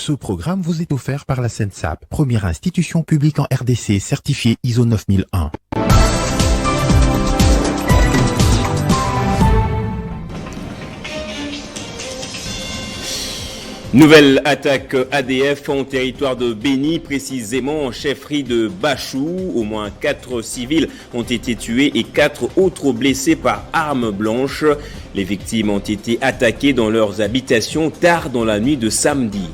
Ce programme vous est offert par la SENSAP, première institution publique en RDC certifiée ISO 9001. Nouvelle attaque ADF en territoire de Béni, précisément en chefferie de Bachou. Au moins 4 civils ont été tués et 4 autres blessés par arme blanche. Les victimes ont été attaquées dans leurs habitations tard dans la nuit de samedi.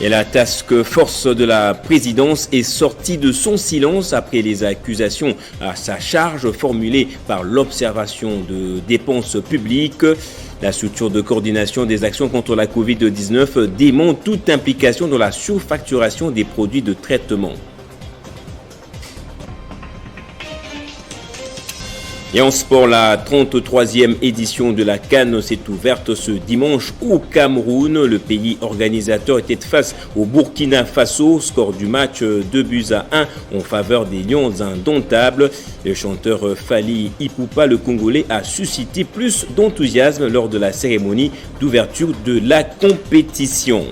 Et la task force de la présidence est sortie de son silence après les accusations à sa charge formulées par l'observation de dépenses publiques. La structure de coordination des actions contre la Covid-19 dément toute implication dans la surfacturation des produits de traitement. Et en sport, la 33e édition de la CAN s'est ouverte ce dimanche au Cameroun. Le pays organisateur était face au Burkina Faso. Score du match 2-1 en faveur des Lions indomptables. Le chanteur Fally Ipupa, le Congolais, a suscité plus d'enthousiasme lors de la cérémonie d'ouverture de la compétition.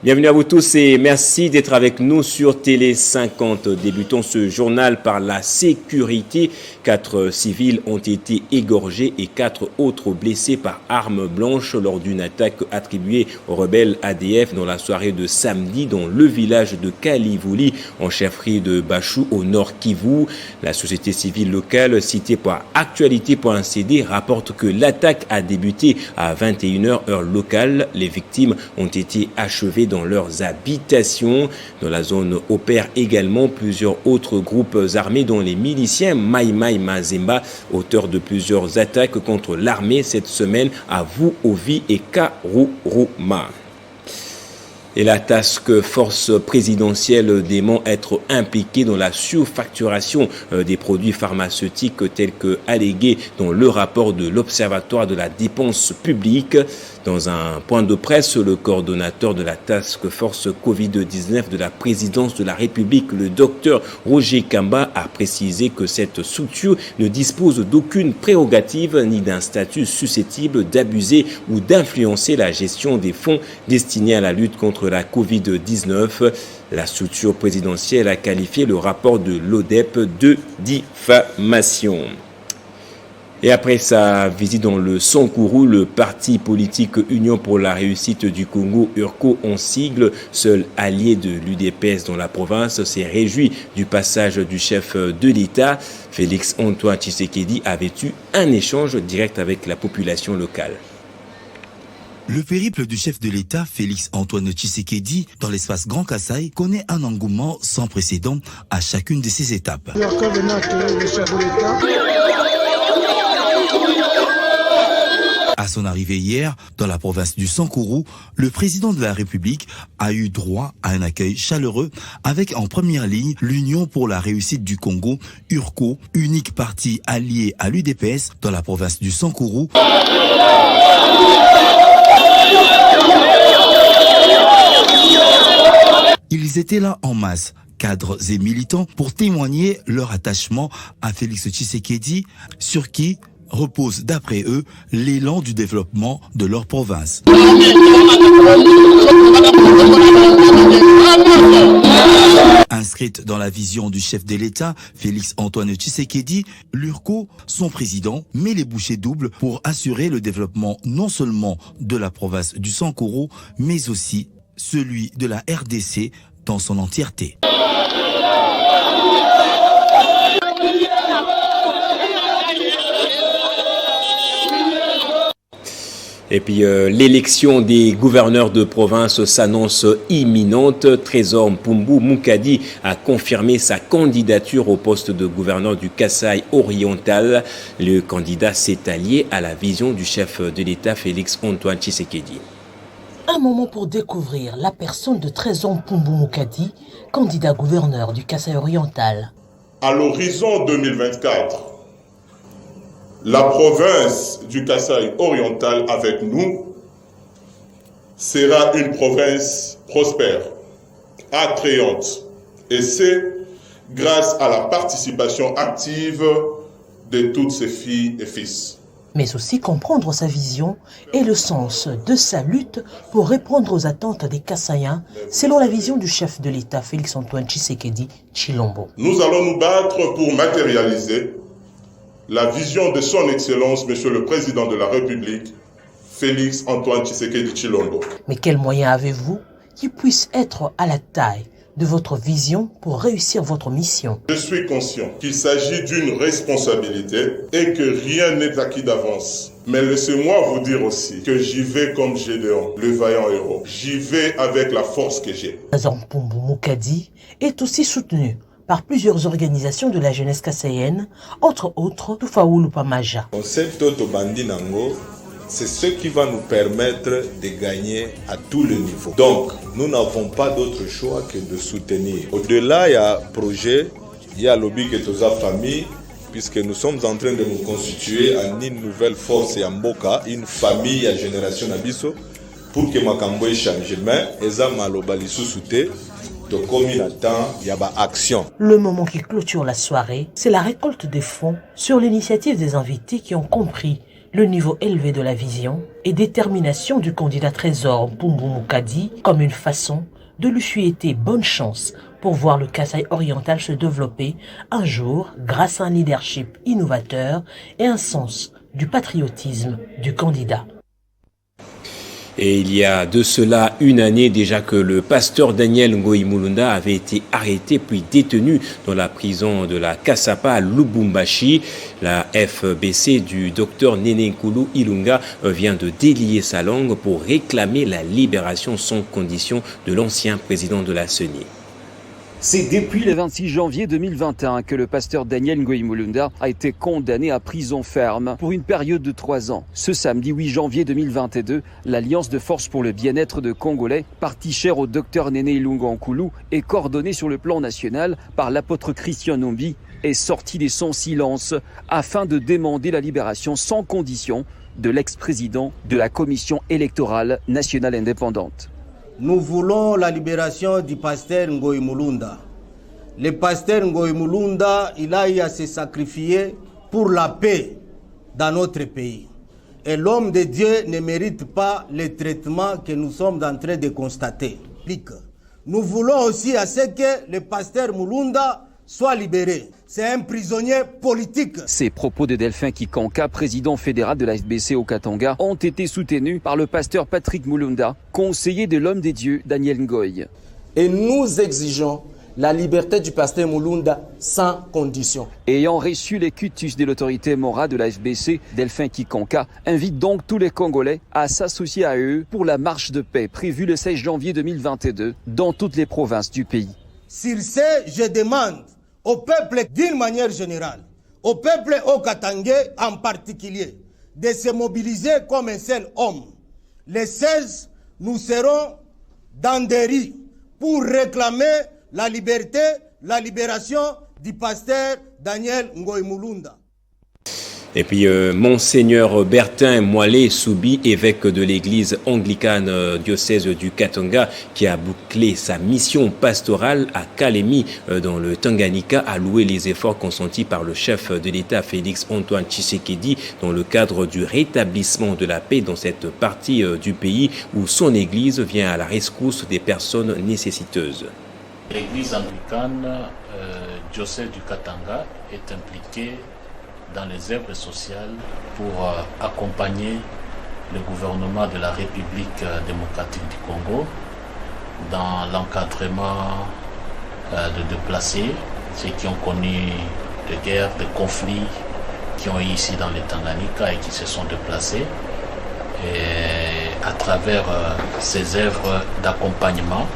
Bienvenue à vous tous et merci d'être avec nous sur Télé 50. Débutons ce journal par la sécurité. 4 civils ont été égorgés et 4 autres blessés par arme blanche lors d'une attaque attribuée aux rebelles ADF dans la soirée de samedi dans le village de Kalivouli en chefferie de Bachou au nord Kivu. La société civile locale citée par Actualité.cd rapporte que l'attaque a débuté à 21h heure locale. Les victimes ont été achevées dans leurs habitations. Dans la zone opèrent également plusieurs autres groupes armés dont les miliciens Mai Mai Mazemba, auteurs de plusieurs attaques contre l'armée cette semaine à Vuovi et Karuruma. Et la task force présidentielle dément être impliquée dans la surfacturation des produits pharmaceutiques tels que allégués dans le rapport de l'Observatoire de la dépense publique. Dans un point de presse, le coordonnateur de la task force Covid-19 de la présidence de la République, le docteur Roger Kamba, a précisé que cette structure ne dispose d'aucune prérogative ni d'un statut susceptible d'abuser ou d'influencer la gestion des fonds destinés à la lutte contre la Covid-19. La structure présidentielle a qualifié le rapport de l'ODEP de diffamation. Et après sa visite dans le Sankourou, le parti politique Union pour la réussite du Congo, URCO en sigle, seul allié de l'UDPS dans la province, s'est réjoui du passage du chef de l'État. Félix Antoine Tshisekedi avait eu un échange direct avec la population locale. Le périple du chef de l'État, Félix Antoine Tshisekedi, dans l'espace Grand Kasaï, connaît un engouement sans précédent à chacune de ses étapes. À son arrivée hier, dans la province du Sankourou, le président de la République a eu droit à un accueil chaleureux avec en première ligne l'Union pour la réussite du Congo, URCO, unique parti allié à l'UDPS dans la province du Sankourou. Ils étaient là en masse, cadres et militants, pour témoigner leur attachement à Félix Tshisekedi, sur qui repose d'après eux l'élan du développement de leur province. Inscrite dans la vision du chef de l'État, Félix Antoine Tshisekedi, l'URCO, son président, met les bouchées doubles pour assurer le développement non seulement de la province du Sankourou, mais aussi celui de la RDC dans son entièreté. Et puis l'élection des gouverneurs de province s'annonce imminente. Trésor Mpumbu Mukadi a confirmé sa candidature au poste de gouverneur du Kasaï oriental. Le candidat s'est allié à la vision du chef de l'État Félix Antoine Tshisekedi. Un moment pour découvrir la personne de Trésor Mpumbu Mukadi, candidat gouverneur du Kasaï oriental. À l'horizon 2024, la province du Kasaï oriental avec nous sera une province prospère, attrayante, et c'est grâce à la participation active de toutes ses filles et fils. mais aussi comprendre sa vision et le sens de sa lutte pour répondre aux attentes des Kassaïens, selon la vision du chef de l'État, Félix-Antoine Tshisekedi Tshilombo. Nous allons nous battre pour matérialiser la vision de son Excellence, Monsieur le Président de la République, Félix-Antoine Tshisekedi Tshilombo. Mais quels moyens avez-vous qui puissent être à la taille de votre vision pour réussir votre mission? Je suis conscient qu'il s'agit d'une responsabilité et que rien n'est acquis d'avance. Mais laissez-moi vous dire aussi que j'y vais comme Gédéon, le vaillant héros. J'y vais avec la force que j'ai. Mpumbu Mukadi est aussi soutenu par plusieurs organisations de la jeunesse kassaïenne, entre autres Tufaulu Pamaja. C'est ce qui va nous permettre de gagner à tous les niveaux. Donc, nous n'avons pas d'autre choix que de soutenir. Au-delà, il y a projet, il y a lobby que tous famille, puisque nous sommes en train de nous constituer en une nouvelle force et en Mboka, une famille à génération Abisso, pour que Makambo change. Mais, Eza Malobali sous-souté, de combien de temps il y a action. Le moment qui clôture la soirée, c'est la récolte des fonds sur l'initiative des invités qui ont compris le niveau élevé de la vision et détermination du candidat Trésor Mpumbu Mukadi comme une façon de lui souhaiter bonne chance pour voir le Kasaï oriental se développer un jour grâce à un leadership innovateur et un sens du patriotisme du candidat. Et il y a de cela une année déjà que le pasteur Daniel Ngoï Mulunda avait été arrêté puis détenu dans la prison de la Kasapa à Lubumbashi. La FBC du docteur Néné Nkoulou Ilunga vient de délier sa langue pour réclamer la libération sans condition de l'ancien président de la CENI. C'est depuis le 26 janvier 2021 que le pasteur Daniel Ngoï Mulunda a été condamné à prison ferme pour une période de 3 ans. Ce samedi 8 janvier 2022, l'Alliance de force pour le bien-être de Congolais, parti cher au docteur Néné Ilunga Nkoulou et coordonné sur le plan national par l'apôtre Christian Nombi, est sorti de son silence afin de demander la libération sans condition de l'ex-président de la Commission électorale nationale indépendante. Nous voulons la libération du pasteur Ngoï Mulunda. Le pasteur Ngoï Mulunda, il a eu à se sacrifier pour la paix dans notre pays. Et l'homme de Dieu ne mérite pas le traitement que nous sommes en train de constater. Nous voulons aussi à ce que le pasteur Mulunda soit libéré. C'est un prisonnier politique. Ces propos de Delphin Kikanka, président fédéral de la FBC au Katanga, ont été soutenus par le pasteur Patrick Mulunda, conseiller de l'homme des dieux Daniel Ngoï. Et nous exigeons la liberté du pasteur Mulunda sans condition. Ayant reçu les cutus de l'autorité morale de la FBC, Delphin Kikanka invite donc tous les Congolais à s'associer à eux pour la marche de paix prévue le 16 janvier 2022 dans toutes les provinces du pays. Sur ce, je demande au peuple d'une manière générale, au peuple au Katangais en particulier, de se mobiliser comme un seul homme. Le 16, nous serons dans des rues pour réclamer la liberté, la libération du pasteur Daniel Ngoï Mulunda. Et puis, Monseigneur Bertin Moalé Soubi, évêque de l'église anglicane diocèse du Katanga, qui a bouclé sa mission pastorale à Kalemi, dans le Tanganyika, a loué les efforts consentis par le chef de l'État, Félix-Antoine Tshisekedi, dans le cadre du rétablissement de la paix dans cette partie du pays où son église vient à la rescousse des personnes nécessiteuses. L'église anglicane diocèse du Katanga est impliquée dans les œuvres sociales pour accompagner le gouvernement de la République démocratique du Congo dans l'encadrement de déplacés, ceux qui ont connu des guerres, des conflits qui ont eu ici dans le Tanganyika et qui se sont déplacés. Et à travers ces œuvres d'accompagnement,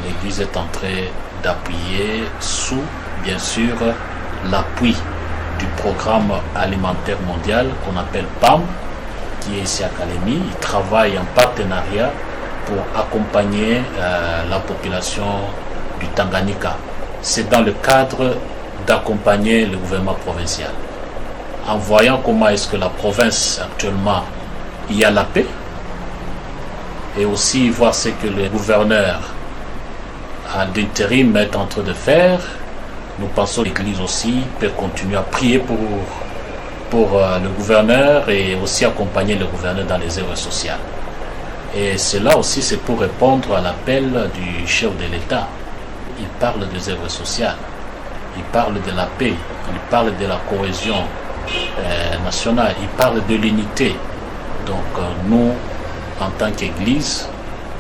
l'Église est en train d'appuyer sous, bien sûr, l'appui du programme alimentaire mondial qu'on appelle PAM, qui est ici à Kalemi. Il travaille en partenariat pour accompagner la population du Tanganyika. C'est dans le cadre d'accompagner le gouvernement provincial. En voyant comment est-ce que la province actuellement, il y a la paix, et aussi voir ce que le gouverneur d'intérim est en train de faire, nous pensons que l'Église aussi peut continuer à prier pour pour le gouverneur et aussi accompagner le gouverneur dans les œuvres sociales. Et cela aussi, c'est pour répondre à l'appel du chef de l'État. Il parle des œuvres sociales, il parle de la paix, il parle de la cohésion nationale, il parle de l'unité. Donc nous, en tant qu'Église,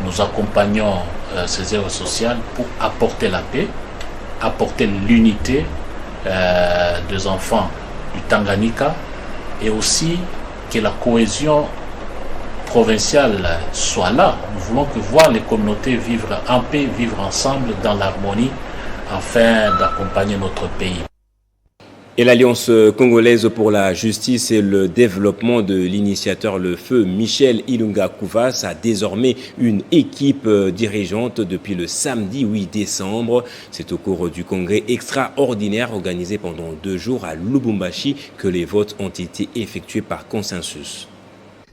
nous accompagnons ces œuvres sociales pour apporter la paix, apporter l'unité des enfants du Tanganyika et aussi que la cohésion provinciale soit là. Nous voulons voir les communautés vivre en paix, vivre ensemble dans l'harmonie afin d'accompagner notre pays. Et l'Alliance congolaise pour la justice et le développement de l'initiateur Le Feu, Michel Ilunga Kouvas, a désormais une équipe dirigeante depuis le samedi 8 décembre. C'est au cours du congrès extraordinaire organisé pendant 2 jours à Lubumbashi que les votes ont été effectués par consensus.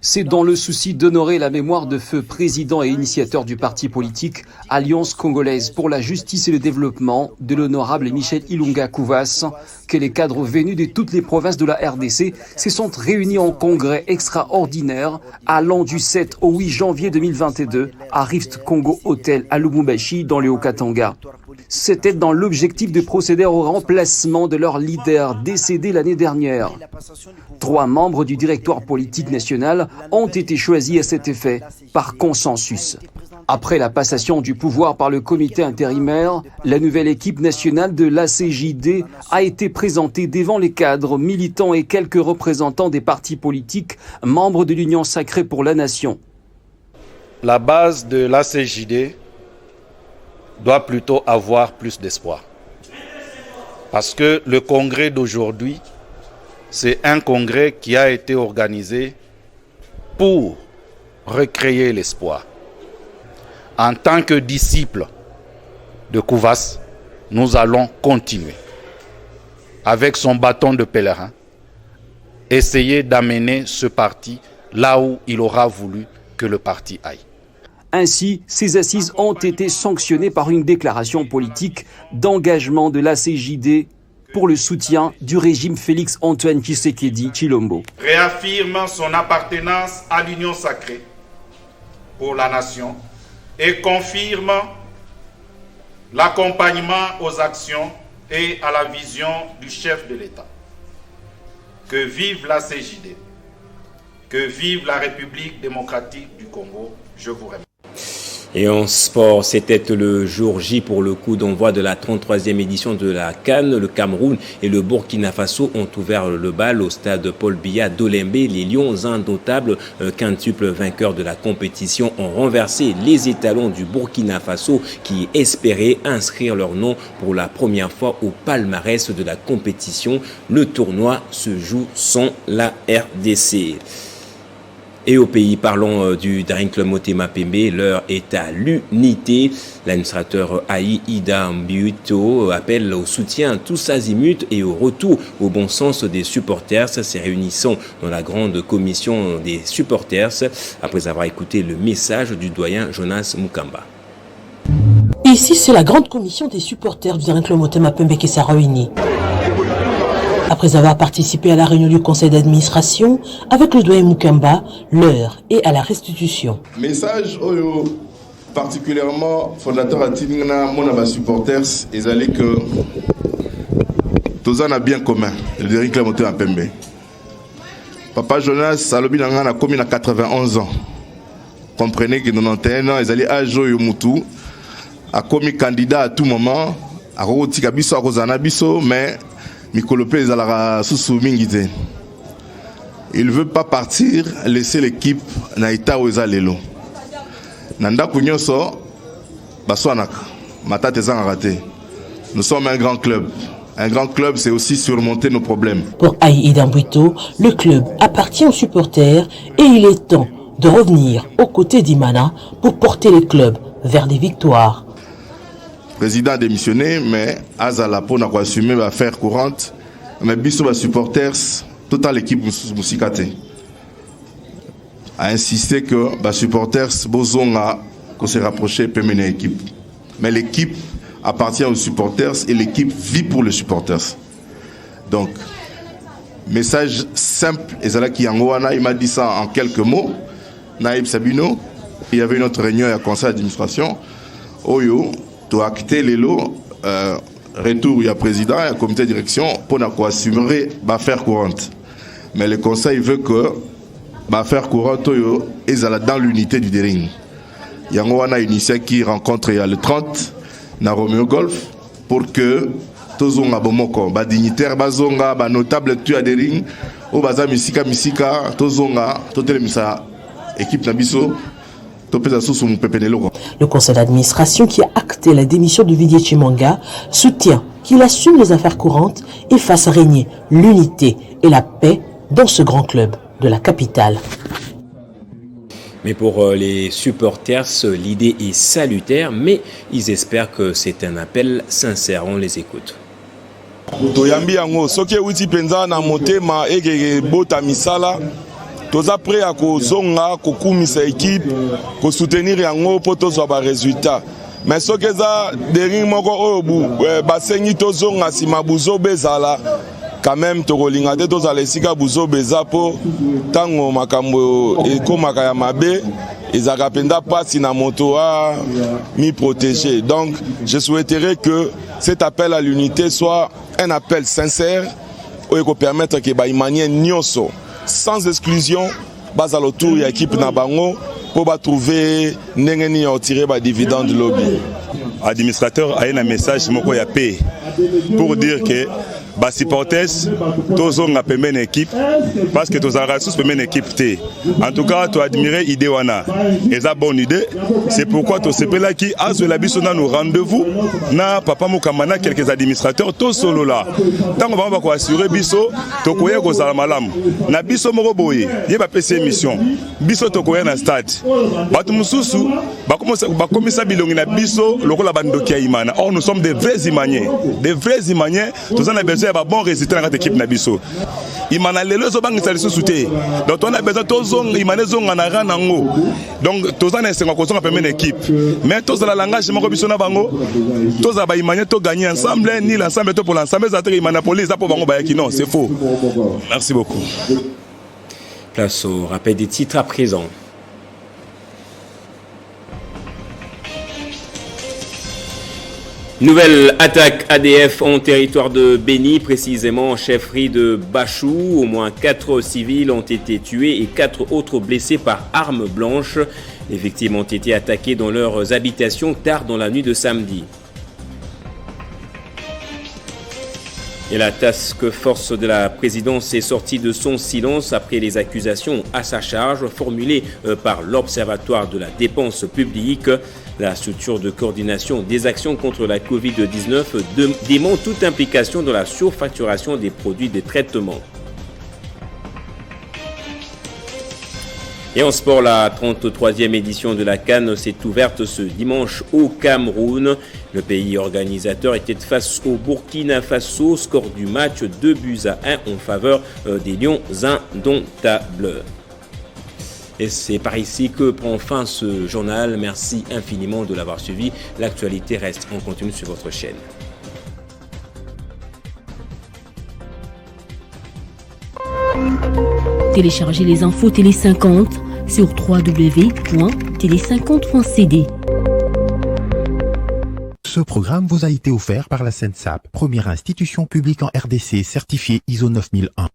C'est dans le souci d'honorer la mémoire de Feu, président et initiateur du parti politique Alliance congolaise pour la justice et le développement de l'honorable Michel Ilunga Kouvas, que les cadres venus de toutes les provinces de la RDC se sont réunis en congrès extraordinaire allant du 7 au 8 janvier 2022 à Rift Congo Hotel à Lubumbashi dans le Haut-Katanga. C'était dans l'objectif de procéder au remplacement de leur leader décédé l'année dernière. 3 membres du directoire politique national ont été choisis à cet effet par consensus. Après la passation du pouvoir par le comité intérimaire, la nouvelle équipe nationale de l'ACJD a été présentée devant les cadres, militants et quelques représentants des partis politiques, membres de l'Union sacrée pour la nation. La base de l'ACJD doit plutôt avoir plus d'espoir. Parce que le congrès d'aujourd'hui, c'est un congrès qui a été organisé pour recréer l'espoir. En tant que disciples de Kouvas, nous allons continuer, avec son bâton de pèlerin, essayer d'amener ce parti là où il aura voulu que le parti aille. Ainsi, ces assises ont été sanctionnées par une déclaration politique d'engagement de l'ACJD pour le soutien du régime Félix Antoine Tshisekedi Tshilombo. Réaffirme son appartenance à l'Union sacrée pour la nation et confirme l'accompagnement aux actions et à la vision du chef de l'État. Que vive l'ACJD, que vive la République démocratique du Congo. Je vous remercie. Et en sport, c'était le jour J pour le coup d'envoi de la 33e édition de la CAN. Le Cameroun et le Burkina Faso ont ouvert le bal au stade Paul Biya d'Olembe. Les Lions indomptables, quintuples vainqueurs de la compétition, ont renversé les étalons du Burkina Faso qui espéraient inscrire leur nom pour la première fois au palmarès de la compétition. Le tournoi se joue sans la RDC. Et au pays, parlons du Daring Club Motema Pembe, l'heure est à l'unité. L'administrateur Aïe Ida Mbuito appelle au soutien tous azimuts et au retour au bon sens des supporters, se réunissant dans la grande commission des supporters après avoir écouté le message du doyen Jonas Mukamba. Ici, c'est la grande commission des supporters du Daring Club Motema Pembe qui s'est réunie. Après avoir participé à la réunion du conseil d'administration avec le doyen Mukamba, l'heure est à la restitution. Message particulièrement fondateur à Tinina, mon supporters, ils allaient que tous en a bien commun, le Daring Club Motema Pembe. Papa Jonas Salobi a commis à 91 ans. Comprenez que 91 ans, ils allaient à Joyo Moutou, a commis candidat à tout moment, à Rotika Biso, à Rosana Biso, mais il ne veut pas partir, laisser l'équipe Naïta ou Ezalelo. Nanda Kunyoso, Baswanak, Matate Zangarate. Nous sommes un grand club. Un grand club, c'est aussi surmonter nos problèmes. Pour Aïe Idambuito, le club appartient aux supporters et il est temps de revenir aux côtés d'Imana pour porter le club vers des victoires. Le président a démissionné, mais Azala pour n'a pas assumé l'affaire courante. Mais Bissou va supporters, toute l'équipe Moussikate a insisté que les supporters Bozonga qu'on s'est rapproché peut mener l'équipe. Mais l'équipe appartient aux supporters et l'équipe vit pour les supporters. Donc, Message simple, Ezalaki Yangoana, il m'a dit ça en quelques mots. Naïb Sabino, il y avait une autre réunion à conseil d'administration. Oyo, tu as acté les lots, retour, il y a président, il y a comité de direction, pour assumer l'affaire courante. Mais le conseil veut que l'affaire courante, Oyo, est dans l'unité du Dering. Yangoana initié qui rencontre le 30 na Romeo Golf pour que tozonga bomoko ba dignitaire bazonga ba notable tu a Dering o baza misika tozonga totelemisa équipe na biso. Le conseil d'administration qui a acté la démission de Didier Chimanga soutient qu'il assume les affaires courantes et fasse régner l'unité et la paix dans ce grand club de la capitale. Mais pour les supporters, l'idée est salutaire, mais ils espèrent que c'est un appel sincère. On les écoute. Toyambi yango soki uti penza na motema ege bota misala toza prêt à kozonga kokumisa équipe ko soutenir yango po tozwa ba résultat mais soki eza Dering moko oyo basengi tozonga sima buzo bezala quand même tokolinga te tozala esika buzo beza po tango makambo ekomaka ya mabe ezaka penda pasi na moto a mi protéger. Donc je souhaiterais que cet appel à l'unité soit un appel sincère oyo ko permettre que ba imanie nyonso sans exclusion base à l'autour de l'équipe Nabango pour trouver n'engeni à tirer ba dividende lobby. Administrateur a un message moko ya paix pour dire que les supporters tous ont une équipe parce que tous ont une équipe. En tout cas, tu admires l'idée wana. Et c'est une bonne idée. C'est pourquoi tu sais là qui a la biso na nos rendez-vous na papa Mukamana quelques administrateurs tous solo là. Tant qu'on va assurer biso to koya ko zala malam. Na biso moko boye, ye ba PC émission. Biso to koya na stade. Batu mususu ba komisa bilongi na biso lokola bandoki ya imana. Or nous sommes des vrais imaniens. Des vrais imaniens, tous on a besoin de bon résultat dans notre équipe Nabiso. Imana lelo zo bangi salisu souté. Donc on a besoin tozong imane zonga na ranango. Donc tous on a senga kozonga pemene équipe. Mais tous la langage moko biso na bango. Tous ba imane to gagner ensemble ni l'ensemble to pour l'ensemble ça imana police ça pour bango ba qui non, c'est faux. Merci beaucoup. Place au rappel des titres à présent. Nouvelle attaque ADF en territoire de Béni, précisément en chefferie de Bachou. Au moins 4 civils ont été tués et 4 autres blessés par arme blanche. Les victimes ont été attaquées dans leurs habitations tard dans la nuit de samedi. Et la task force de la présidence est sortie de son silence après les accusations à sa charge formulées par l'Observatoire de la dépense publique. La structure de coordination des actions contre la Covid-19 dément toute implication dans la surfacturation des produits de traitement. Et en sport, la 33e édition de la CAN s'est ouverte ce dimanche au Cameroun. Le pays organisateur était face au Burkina Faso. Score du match 2-1 en faveur des Lions indomptables. Et c'est par ici que prend fin ce journal. Merci infiniment de l'avoir suivi. L'actualité reste en continu sur votre chaîne. Téléchargez les infos Télé 50 sur www.tele50.cd. Ce programme vous a été offert par la SENSAP, première institution publique en RDC certifiée ISO 9001.